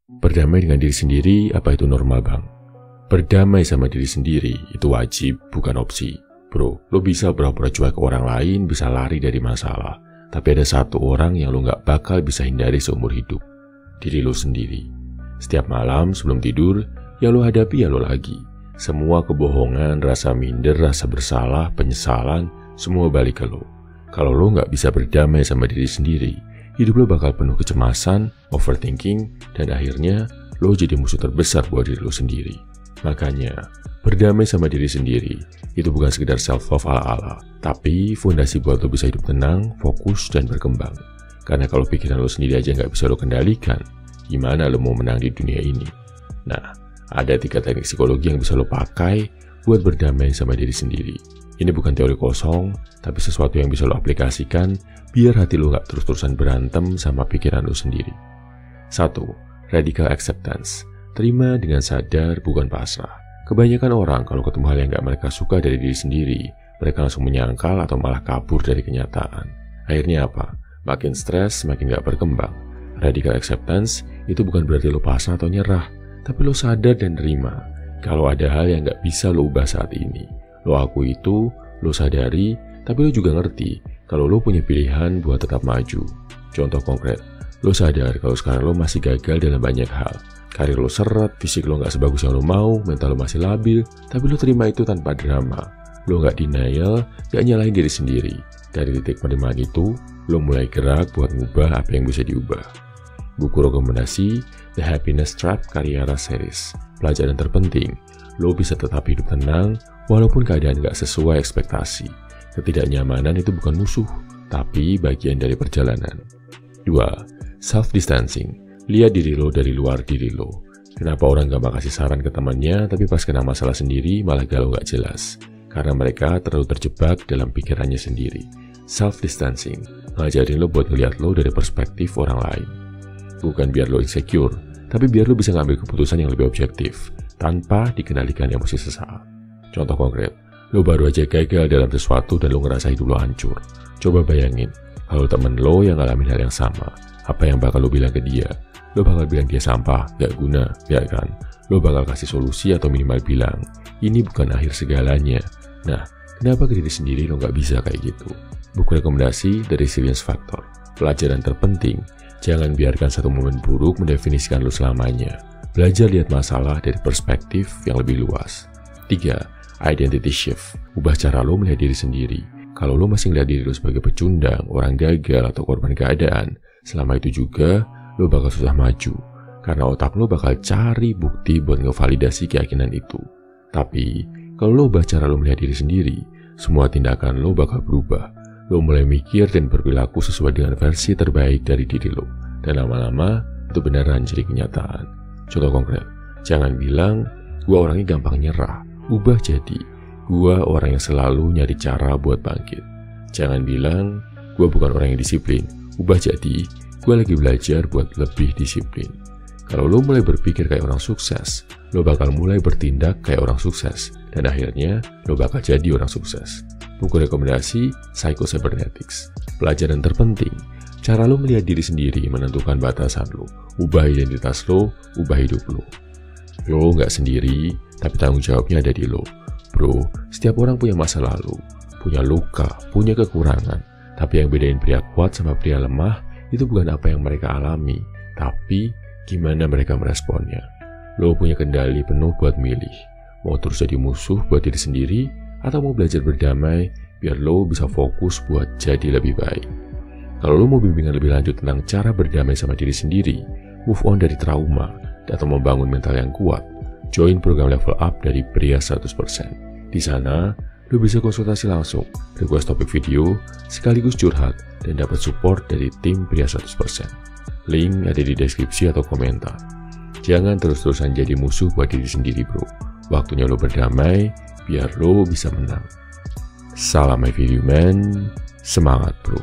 Berdamai dengan diri sendiri, apa itu normal bang? Berdamai sama diri sendiri itu wajib, bukan opsi. Bro, lo bisa pura-pura cuek ke orang lain, bisa lari dari masalah. Tapi ada satu orang yang lo gak bakal bisa hindari seumur hidup. Diri lo sendiri. Setiap malam sebelum tidur, yang lo hadapi ya lo lagi. Semua kebohongan, rasa minder, rasa bersalah, penyesalan, semua balik ke lo. Kalau lo gak bisa berdamai sama diri sendiri, hidup lo bakal penuh kecemasan, overthinking, dan akhirnya lo jadi musuh terbesar buat diri lo sendiri. Makanya, berdamai sama diri sendiri itu bukan sekedar self-love ala-ala, tapi fondasi buat lo bisa hidup tenang, fokus, dan berkembang. Karena kalau pikiran lo sendiri aja nggak bisa lo kendalikan, gimana lo mau menang di dunia ini? Nah, ada 3 teknik psikologi yang bisa lo pakai buat berdamai sama diri sendiri. Ini bukan teori kosong, tapi sesuatu yang bisa lo aplikasikan biar hati lo nggak terus-terusan berantem sama pikiran lo sendiri. 1. Radical acceptance. Terima dengan sadar, bukan pasrah. Kebanyakan orang kalau ketemu hal yang gak mereka suka dari diri sendiri, mereka langsung menyangkal atau malah kabur dari kenyataan. Akhirnya apa? Makin stres, makin gak berkembang. Radical acceptance itu bukan berarti lo pasrah atau nyerah, tapi lo sadar dan terima. Kalau ada hal yang gak bisa lo ubah saat ini, lo akui itu, lo sadari, tapi lo juga ngerti kalau lo punya pilihan buat tetap maju. Contoh konkret, lo sadar kalau sekarang lo masih gagal dalam banyak hal. Karir lo seret, fisik lo gak sebagus yang lo mau, mental lo masih labil, tapi lo terima itu tanpa drama. Lo gak denial, gak nyalahin diri sendiri. Dari titik penerimaan itu, lo mulai gerak buat ngubah apa yang bisa diubah. Buku rekomendasi The Happiness Trap karya Ras Harris. Pelajaran terpenting, lo bisa tetap hidup tenang walaupun keadaan gak sesuai ekspektasi. Ketidaknyamanan itu bukan musuh, tapi bagian dari perjalanan. 2. Self-distancing. Lihat diri lo dari luar diri lo. Kenapa orang gak mau kasih saran ke temannya, tapi pas kena masalah sendiri malah galau gak jelas? Karena mereka terlalu terjebak dalam pikirannya sendiri. Self-distancing ngajarin lo buat ngeliat lo dari perspektif orang lain. Bukan biar lo insecure, tapi biar lo bisa ngambil keputusan yang lebih objektif, tanpa dikendalikan emosi sesaat. Contoh konkret, lo baru aja gagal dalam sesuatu dan lo ngerasa hidup lo hancur. Coba bayangin, kalau temen lo yang ngalamin hal yang sama, apa yang bakal lo bilang ke dia? Lo bakal bilang dia sampah, gak guna, ya kan? Lo bakal kasih solusi atau minimal bilang, ini bukan akhir segalanya. Nah, kenapa ke diri sendiri lo gak bisa kayak gitu? Buku rekomendasi The Resilience Factor. Pelajaran terpenting, jangan biarkan satu momen buruk mendefinisikan lo selamanya. Belajar lihat masalah dari perspektif yang lebih luas. 3. Identity shift. Ubah cara lo melihat diri sendiri. Kalau lo masih melihat diri lo sebagai pecundang, orang gagal, atau korban keadaan, selama itu juga, lo bakal susah maju. Karena otak lo bakal cari bukti buat ngevalidasi keyakinan itu. Tapi, kalau lo ubah cara lo melihat diri sendiri, semua tindakan lo bakal berubah. Lo mulai mikir dan berperilaku sesuai dengan versi terbaik dari diri lo. Dan lama-lama, itu beneran jadi kenyataan. Contoh konkret, jangan bilang, gua orangnya gampang nyerah. Ubah jadi, gua orang yang selalu nyari cara buat bangkit. Jangan bilang, gua bukan orang yang disiplin. Ubah jadi, gue lagi belajar buat lebih disiplin. Kalau lo mulai berpikir kayak orang sukses, lo bakal mulai bertindak kayak orang sukses. Dan akhirnya, lo bakal jadi orang sukses. Buku rekomendasi Psycho-Cybernetics. Pelajaran terpenting, cara lo melihat diri sendiri menentukan batasan lo. Ubah identitas lo, ubah hidup lo. Lo gak sendiri, tapi tanggung jawabnya ada di lo. Bro, setiap orang punya masa lalu, punya luka, punya kekurangan. Tapi yang bedain pria kuat sama pria lemah itu bukan apa yang mereka alami, tapi gimana mereka meresponnya. Lo punya kendali penuh buat milih, mau terus jadi musuh buat diri sendiri, atau mau belajar berdamai biar lo bisa fokus buat jadi lebih baik. Kalau lo mau bimbingan lebih lanjut tentang cara berdamai sama diri sendiri, move on dari trauma, atau membangun mental yang kuat, join program Level Up dari Pria 100%. Di sana, lo bisa konsultasi langsung, request topik video, sekaligus curhat, dan dapat support dari tim Pria 100%. Link ada di deskripsi atau komentar. Jangan terus-terusan jadi musuh buat diri sendiri bro. Waktunya lo berdamai, biar lo bisa menang. Salam My Video Man, semangat bro.